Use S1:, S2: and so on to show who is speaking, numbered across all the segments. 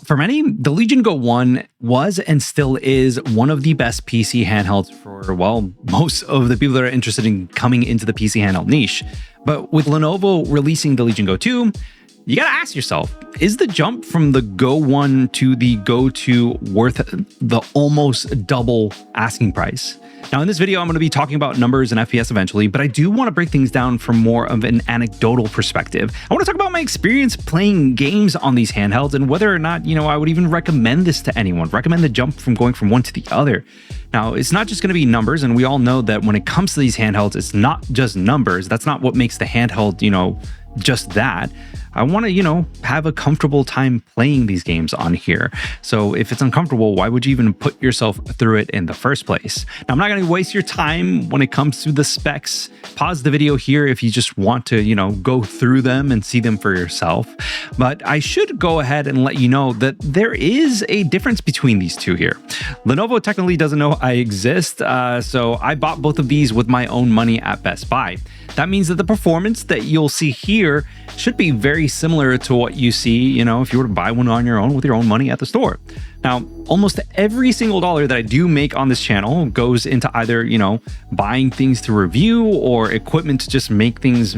S1: For many, the Legion Go 1 was and still is one of the best PC handhelds for, well, most of the people that are interested in coming into the PC handheld niche. But with Lenovo releasing the Legion Go 2, you gotta ask yourself, is the jump from the Go 1 to the Go 2 worth the almost double asking price? Now, in this video, I'm going to be talking about numbers and FPS eventually, but I do want to break things down from more of an anecdotal perspective. I want to talk about my experience playing games on these handhelds and whether or not, I would even recommend this to anyone, recommend the jump from going from one to the other. Now, it's not just going to be numbers, and we all know that when it comes to these handhelds, it's not just numbers. That's not what makes the handheld, just that. I want to, have a comfortable time playing these games on here. So if it's uncomfortable, why would you even put yourself through it in the first place? Now, I'm not going to waste your time when it comes to the specs. Pause the video here if you just want to, go through them and see them for yourself. But I should go ahead and let you know that there is a difference between these two here. Lenovo technically doesn't know I exist, so I bought both of these with my own money at Best Buy. That means that the performance that you'll see here should be very similar to what you see, if you were to buy one on your own with your own money at the store. Now, almost every single dollar that I do make on this channel goes into either, buying things to review or equipment to just make things,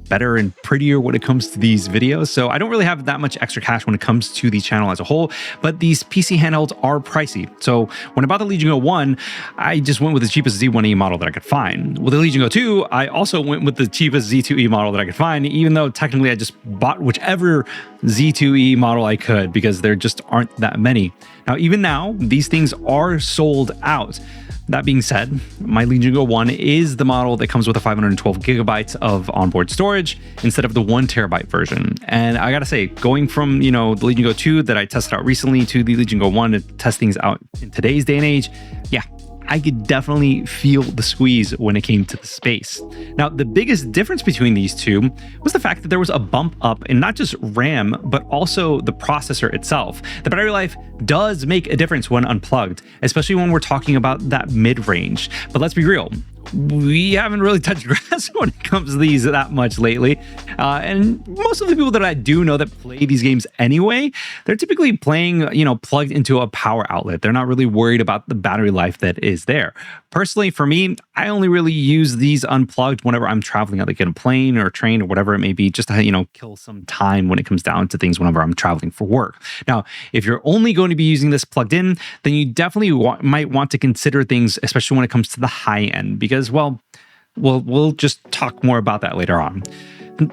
S1: better and prettier when it comes to these videos. So I don't really have that much extra cash when it comes to the channel as a whole, but these PC handhelds are pricey. So when I bought the Legion Go 1, I just went with the cheapest Z1E model that I could find. With the Legion Go 2, I also went with the cheapest Z2E model that I could find, even though technically I just bought whichever Z2E model I could because there just aren't that many. Even now, these things are sold out. That being said, my Legion Go 1 is the model that comes with a 512 gigabytes of onboard storage instead of the 1 terabyte version. And I gotta say, going from, the Legion Go 2 that I tested out recently to the Legion Go 1 to test things out in today's day and age, yeah, I could definitely feel the squeeze when it came to the space. Now, the biggest difference between these two was the fact that there was a bump up in not just RAM, but also the processor itself. The battery life does make a difference when unplugged, especially when we're talking about that mid-range. But let's be real, we haven't really touched grass when it comes to these that much lately. And most of the people that I do know that play these games anyway, they're typically playing, plugged into a power outlet. They're not really worried about the battery life that is there. Personally, for me, I only really use these unplugged whenever I'm traveling, like in a plane or a train or whatever it may be, just to, kill some time when it comes down to things whenever I'm traveling for work. Now, if you're only going to be using this plugged in, then you definitely might want to consider things, especially when it comes to the high end, because, well, we'll just talk more about that later on.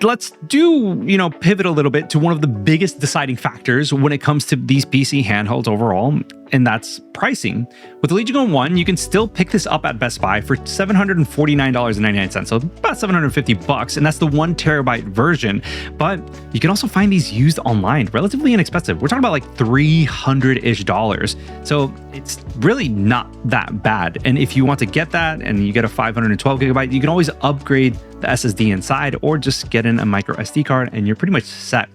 S1: Let's pivot a little bit to one of the biggest deciding factors when it comes to these PC handhelds overall, and that's pricing. With the Legion Go 1, you can still pick this up at Best Buy for $749.99, so about $750, and that's the 1 terabyte version. But you can also find these used online, relatively inexpensive. We're talking about like $300-ish. So it's really not that bad. And if you want to get that and you get a 512 gigabyte, you can always upgrade the SSD inside or just get in a microSD card and you're pretty much set.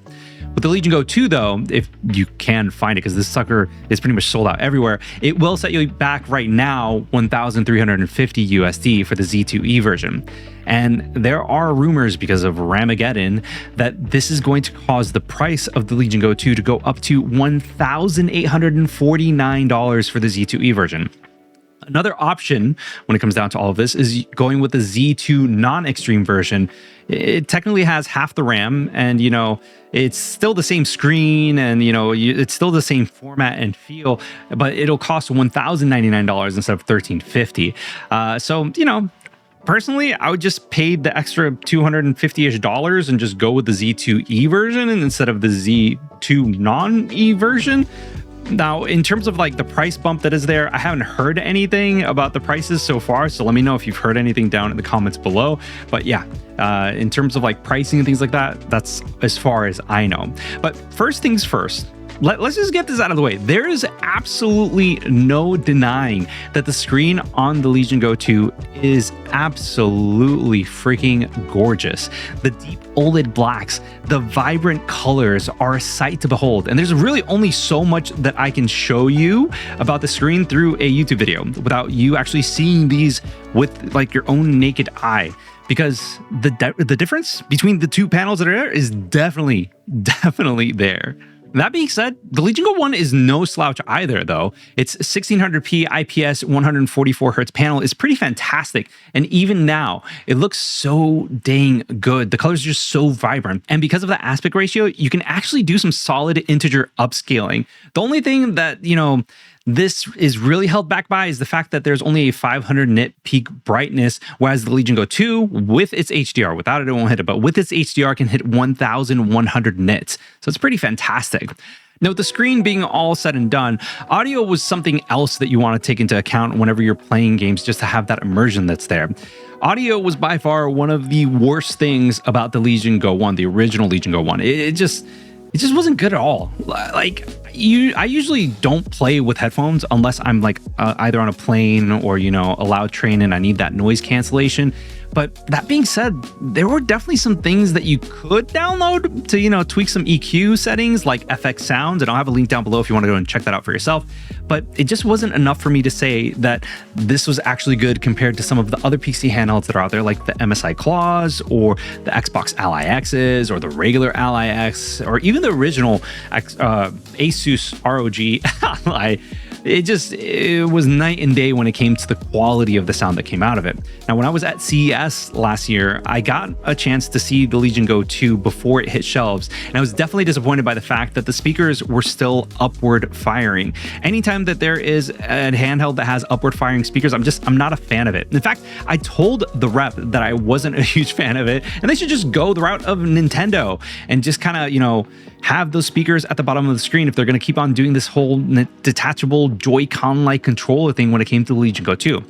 S1: With the Legion Go 2, though, if you can find it, because this sucker is pretty much sold out everywhere, it will set you back right now $1,350 USD for the Z2E version. And there are rumors, because of Ramageddon, that this is going to cause the price of the Legion Go 2 to go up to $1,849 for the Z2E version. Another option when it comes down to all of this is going with the Z2 non-extreme version. It technically has half the RAM and, it's still the same screen and, it's still the same format and feel, but it'll cost $1,099 instead of $1,350. So, personally, I would just pay the extra $250-ish and just go with the Z2E version instead of the Z2 non-E version. Now, in terms of like the price bump that is there, I haven't heard anything about the prices so far. So let me know if you've heard anything down in the comments below. But yeah, in terms of like pricing and things like that, that's as far as I know. But first things first, let's just get this out of the way. There is absolutely no denying that the screen on the Legion Go 2 is absolutely freaking gorgeous. The deep OLED blacks, the vibrant colors are a sight to behold. And there's really only so much that I can show you about the screen through a YouTube video without you actually seeing these with like your own naked eye. Because the difference between the two panels that are there is definitely there. That being said, the Legion Go 1 is no slouch either, though. Its 1600p IPS 144Hz panel is pretty fantastic, and even now, it looks so dang good. The colors are just so vibrant, and because of the aspect ratio, you can actually do some solid integer upscaling. The only thing that, this is really held back by is the fact that there's only a 500 nit peak brightness, whereas the Legion Go 2, with its HDR, without it won't hit it, but with its HDR can hit 1100 nits. So it's pretty fantastic. Now, with the screen being all said and done, audio was something else that you want to take into account whenever you're playing games, just to have that immersion that's there. Audio was by far one of the worst things about the Legion Go 1, the original Legion Go 1. It just wasn't good at all. Like, I usually don't play with headphones unless I'm like either on a plane or, a loud train and I need that noise cancellation. But that being said, there were definitely some things that you could download to, tweak some EQ settings like FX sounds. And I'll have a link down below if you want to go and check that out for yourself. But it just wasn't enough for me to say that this was actually good compared to some of the other PC handhelds that are out there, like the MSI Claws or the Xbox Ally X's or the regular Ally X, or even the original Asus ROG Ally. It was night and day when it came to the quality of the sound that came out of it. Now, when I was at CES last year, I got a chance to see the Legion Go 2 before it hit shelves, and I was definitely disappointed by the fact that the speakers were still upward firing. Anytime that there is a handheld that has upward firing speakers, I'm not a fan of it. In fact, I told the rep that I wasn't a huge fan of it, and they should just go the route of Nintendo and just kind of, have those speakers at the bottom of the screen if they're going to keep on doing this whole detachable Joy-Con-like controller thing when it came to the Legion Go 2.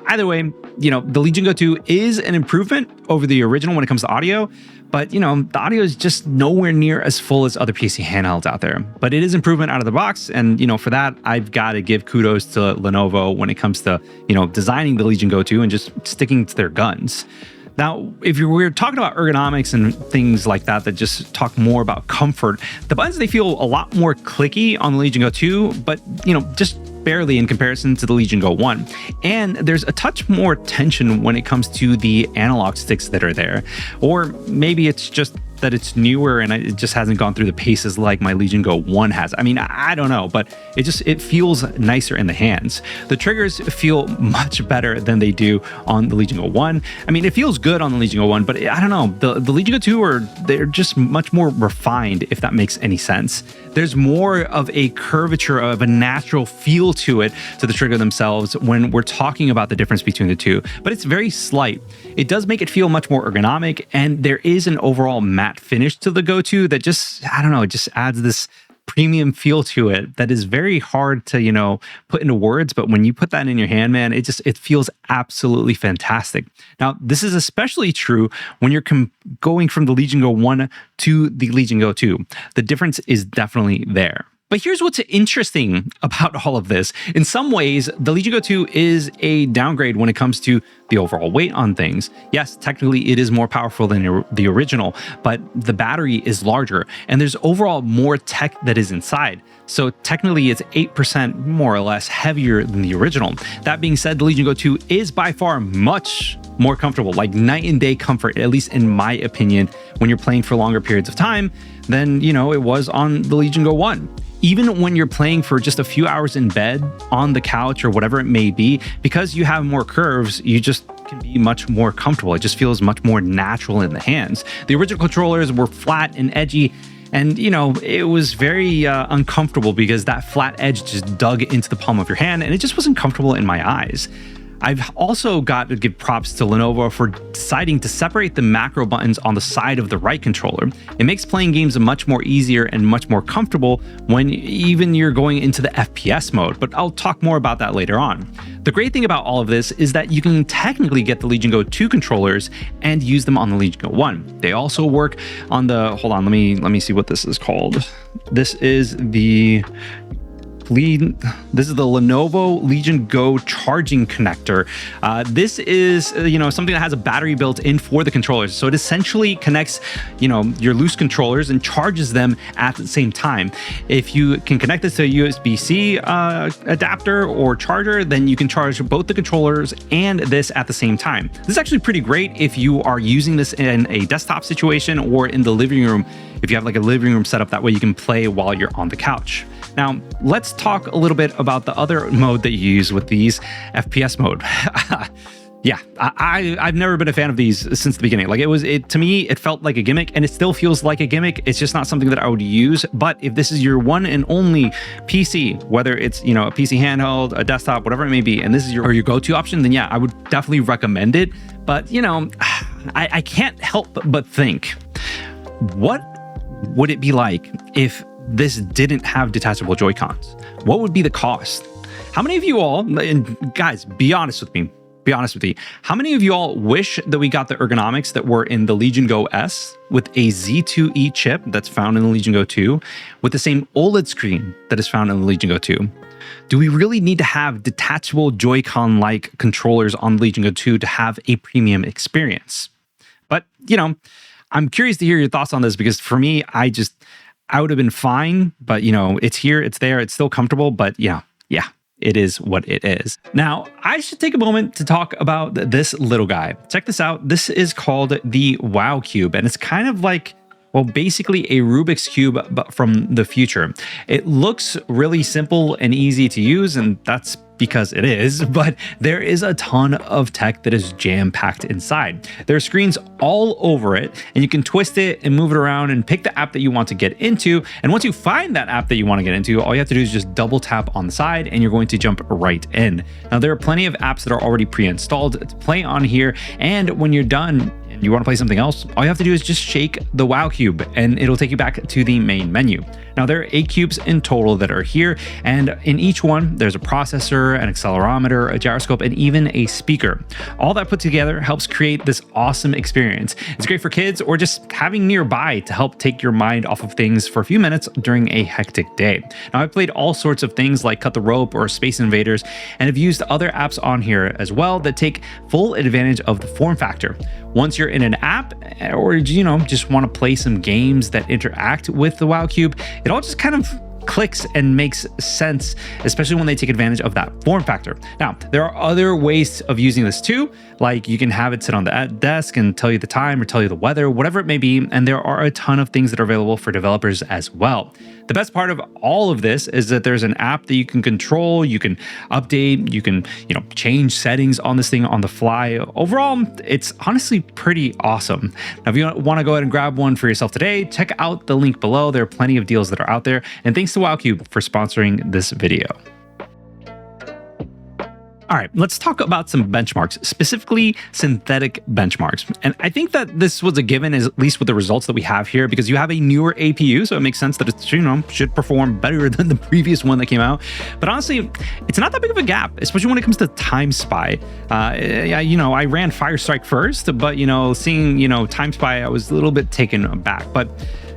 S1: Either way, the Legion Go 2 is an improvement over the original when it comes to audio, but, the audio is just nowhere near as full as other PC handhelds out there. But it is improvement out of the box, and, for that, I've got to give kudos to Lenovo when it comes to, designing the Legion Go 2 and just sticking to their guns. Now, if we're talking about ergonomics and things like that just talk more about comfort, the buttons, they feel a lot more clicky on the Legion Go 2, but, just barely in comparison to the Legion Go 1. And there's a touch more tension when it comes to the analog sticks that are there. Or maybe it's just that it's newer and it just hasn't gone through the paces like my Legion Go 1 has. I mean, I don't know, but it feels nicer in the hands. The triggers feel much better than they do on the Legion Go 1. I mean, it feels good on the Legion Go 1, but I don't know. The Legion Go 2 they're just much more refined, if that makes any sense. There's more of a curvature, of a natural feel to it, to the trigger themselves when we're talking about the difference between the two, but it's very slight. It does make it feel much more ergonomic, and there is an overall matte finish to the Go 2 that just adds this premium feel to it that is very hard to, put into words. But when you put that in your hand, man, it feels absolutely fantastic. Now, this is especially true when you're going from the Legion Go 1 to the Legion Go 2. The difference is definitely there. But here's what's interesting about all of this. In some ways, the Legion Go 2 is a downgrade when it comes to the overall weight on things. Yes, technically it is more powerful than the original, but the battery is larger and there's overall more tech that is inside. So technically it's 8% more or less heavier than the original. That being said, the Legion Go 2 is by far much more comfortable, like night and day comfort, at least in my opinion, when you're playing for longer periods of time than, it was on the Legion Go 1. Even when you're playing for just a few hours in bed, on the couch, or whatever it may be, because you have more curves, you just can be much more comfortable. It just feels much more natural in the hands. The original controllers were flat and edgy, and, it was very uncomfortable because that flat edge just dug into the palm of your hand, and it just wasn't comfortable in my eyes. I've also got to give props to Lenovo for deciding to separate the macro buttons on the side of the right controller. It makes playing games much more easier and much more comfortable when even you're going into the FPS mode, but I'll talk more about that later on. The great thing about all of this is that you can technically get the Legion Go 2 controllers and use them on the Legion Go 1. They also work on the, hold on, let me see what this is called. This is the this is the Lenovo Legion Go charging connector. This is something that has a battery built in for the controllers, so it essentially connects your loose controllers and charges them at the same time. If you can connect this to a USB-C adapter or charger, then you can charge both the controllers and this at the same time. This is actually pretty great if you are using this in a desktop situation or in the living room. If you have like a living room setup, that way you can play while you're on the couch. Now, let's talk a little bit about the other mode that you use with these, FPS mode. Yeah, I've never been a fan of these since the beginning. Like to me, it felt like a gimmick, and it still feels like a gimmick. It's just not something that I would use. But if this is your one and only PC, whether it's a PC handheld, a desktop, whatever it may be, and this is your go-to option, then yeah, I would definitely recommend it. But I can't help but think, what would it be like if this didn't have detachable joycons? What would be the cost? How many of you all, and guys, be honest with me, how many of you all wish that we got the ergonomics that were in the Legion Go S with a Z2E chip that's found in the Legion Go 2 with the same OLED screen that is found in the Legion Go 2? Do we really need to have detachable Joy-Con-like controllers on the Legion Go 2 to have a premium experience? But, I'm curious to hear your thoughts on this, because for me, I would have been fine, but it's here, it's there, it's still comfortable, but yeah, it is what it is. Now, I should take a moment to talk about this little guy. Check this out. This is called the Wow Cube, and it's kind of like, well, basically a Rubik's Cube, but from the future. It looks really simple and easy to use, and that's because it is, but there is a ton of tech that is jam-packed inside. There are screens all over it, and you can twist it and move it around and pick the app that you want to get into. And once you find that app that you want to get into, all you have to do is just double tap on the side and you're going to jump right in. Now, there are plenty of apps that are already pre-installed to play on here, and when you're done, you want to play something else, all you have to do is just shake the Wow Cube and it'll take you back to the main menu. Now, there are 8 cubes in total that are here, and in each one, there's a processor, an accelerometer, a gyroscope, and even a speaker. All that put together helps create this awesome experience. It's great for kids or just having nearby to help take your mind off of things for a few minutes during a hectic day. Now, I've played all sorts of things like Cut the Rope or Space Invaders, and have used other apps on here as well that take full advantage of the form factor. Once you're in an app, or just want to play some games that interact with the Wow Cube, it all just kind of clicks and makes sense, especially when they take advantage of that form factor. Now, there are other ways of using this too, like you can have it sit on the desk and tell you the time or tell you the weather, whatever it may be, and there are a ton of things that are available for developers as well. The best part of all of this is that there's an app that you can control, you can update, you can change settings on this thing on the fly. Overall, it's honestly pretty awesome. Now, if you want to go ahead and grab one for yourself today, check out the link below. There are plenty of deals that are out there, and thanks to WowCube for sponsoring this video. All right, let's talk about some benchmarks, specifically synthetic benchmarks. And I think that this was a given, at least with the results that we have here, because you have a newer APU, so it makes sense that it should perform better than the previous one that came out. But honestly, it's not that big of a gap, especially when it comes to Time Spy. I ran Firestrike first, but seeing Time Spy, I was a little bit taken aback. But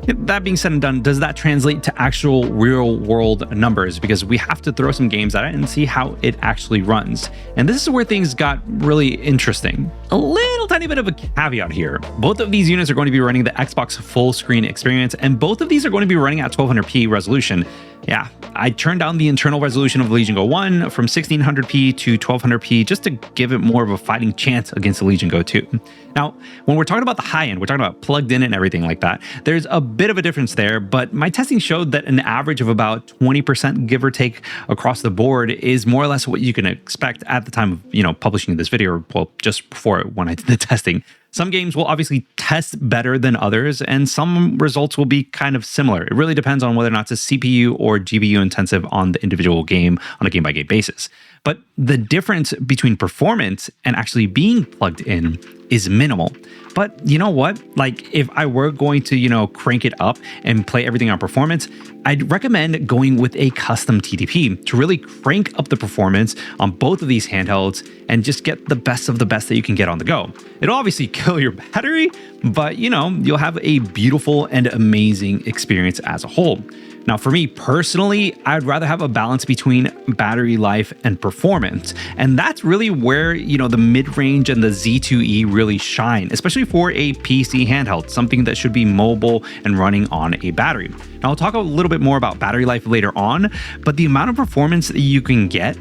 S1: that being said and done, does that translate to actual real world numbers? Because we have to throw some games at it and see how it actually runs. And this is where things got really interesting. A little tiny bit of a caveat here. Both of these units are going to be running the Xbox full screen experience, and both of these are going to be running at 1200p resolution. Yeah, I turned down the internal resolution of Legion Go 1 from 1600p to 1200p just to give it more of a fighting chance against the Legion Go 2. Now, when we're talking about the high end, we're talking about plugged in and everything like that, there's a bit of a difference there, but my testing showed that an average of about 20%, give or take, across the board is more or less what you can expect at the time of, publishing this video, well, just before when I did the testing. Some games will obviously test better than others, and some results will be kind of similar. It really depends on whether or not it's a CPU or GPU intensive on the individual game on a game-by-game basis. But the difference between performance and actually being plugged in is minimal. But you know what? Like, if I were going to, crank it up and play everything on performance, I'd recommend going with a custom TDP to really crank up the performance on both of these handhelds and just get the best of the best that you can get on the go. It'll obviously kill your battery, but you'll have a beautiful and amazing experience as a whole. Now, for me personally, I'd rather have a balance between battery life and performance. And that's really where, the mid-range and the Z2E really shine, especially for a PC handheld, something that should be mobile and running on a battery. Now, I'll talk a little bit more about battery life later on, but the amount of performance that you can get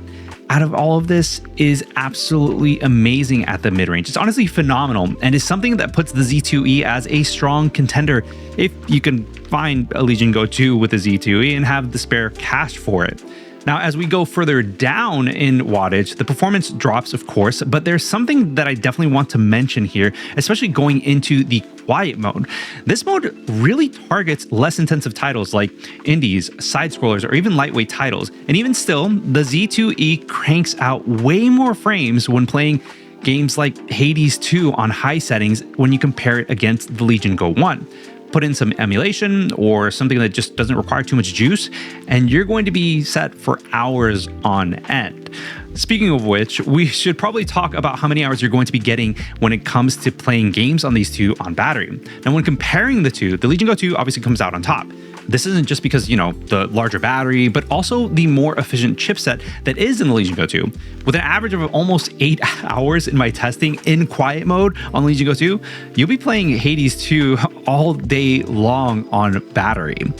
S1: out of all of this is absolutely amazing at the mid-range. It's honestly phenomenal and is something that puts the Z2E as a strong contender if you can find a Legion Go 2 with the Z2E and have the spare cash for it. Now, as we go further down in wattage, the performance drops, of course, but there's something that I definitely want to mention here, especially going into the quiet mode. This mode really targets less intensive titles like indies, side scrollers, or even lightweight titles. And even still, the Z2E cranks out way more frames when playing games like Hades 2 on high settings when you compare it against the Legion Go 1. Put in some emulation or something that just doesn't require too much juice, and you're going to be set for hours on end. Speaking of which, we should probably talk about how many hours you're going to be getting when it comes to playing games on these two on battery. Now, when comparing the two, the Legion Go 2 obviously comes out on top. This isn't just because, the larger battery, but also the more efficient chipset that is in the Legion Go 2. With an average of almost 8 hours in my testing in quiet mode on Legion Go 2, you'll be playing Hades 2 all day long on battery.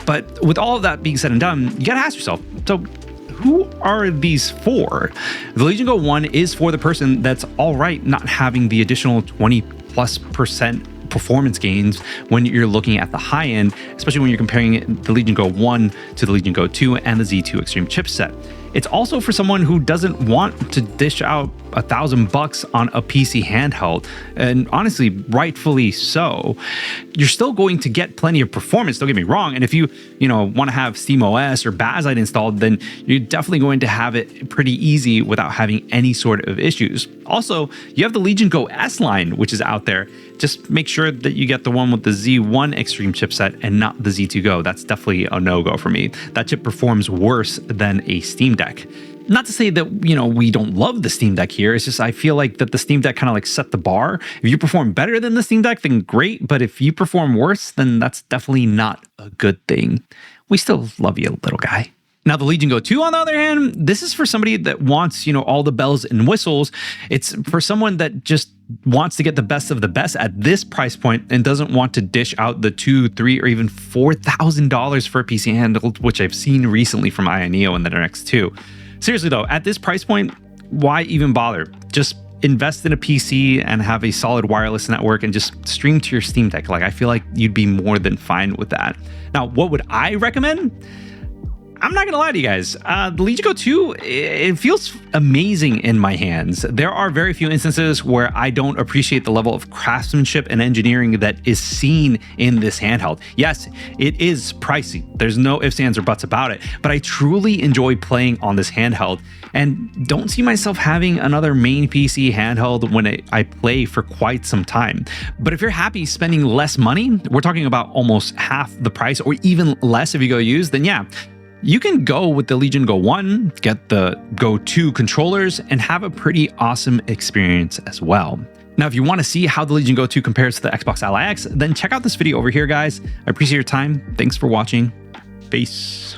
S1: But with all of that being said and done, you gotta ask yourself, so who are these for? The Legion Go 1 is for the person that's all right not having the additional 20+% performance gains when you're looking at the high end, especially when you're comparing the Legion Go 1 to the Legion Go 2 and the Z2 Extreme chipset. It's also for someone who doesn't want to dish out $1,000 on a PC handheld, and honestly, rightfully so. You're still going to get plenty of performance, don't get me wrong, and if you want to have SteamOS or Bazzite installed, then you're definitely going to have it pretty easy without having any sort of issues. Also, you have the Legion Go S line, which is out there. Just make sure that you get the one with the Z1 Extreme chipset and not the Z2 Go. That's definitely a no-go for me. That chip performs worse than a Steam Deck. Not to say that, we don't love the Steam Deck here. It's just I feel like that the Steam Deck kind of like set the bar. If you perform better than the Steam Deck, then great. But if you perform worse, then that's definitely not a good thing. We still love you, little guy. Now, the Legion Go 2, on the other hand, this is for somebody that wants, all the bells and whistles. It's for someone that just wants to get the best of the best at this price point and doesn't want to dish out the $2,000, $3,000, or even $4,000 for a PC handheld, which I've seen recently from Neo and the next two. Seriously though, at this price point, why even bother? Just invest in a PC and have a solid wireless network and just stream to your Steam Deck. Like, I feel like you'd be more than fine with that. Now, what would I recommend? I'm not gonna lie to you guys. The Legion Go 2, it feels amazing in my hands. There are very few instances where I don't appreciate the level of craftsmanship and engineering that is seen in this handheld. Yes, it is pricey. There's no ifs, ands, or buts about it, but I truly enjoy playing on this handheld and don't see myself having another main PC handheld when I play for quite some time. But if you're happy spending less money, we're talking about almost half the price or even less if you go use, then yeah, you can go with the Legion Go 1, get the Go 2 controllers, and have a pretty awesome experience as well. Now, if you want to see how the Legion Go 2 compares to the Xbox Ally X, then check out this video over here, guys. I appreciate your time. Thanks for watching. Peace.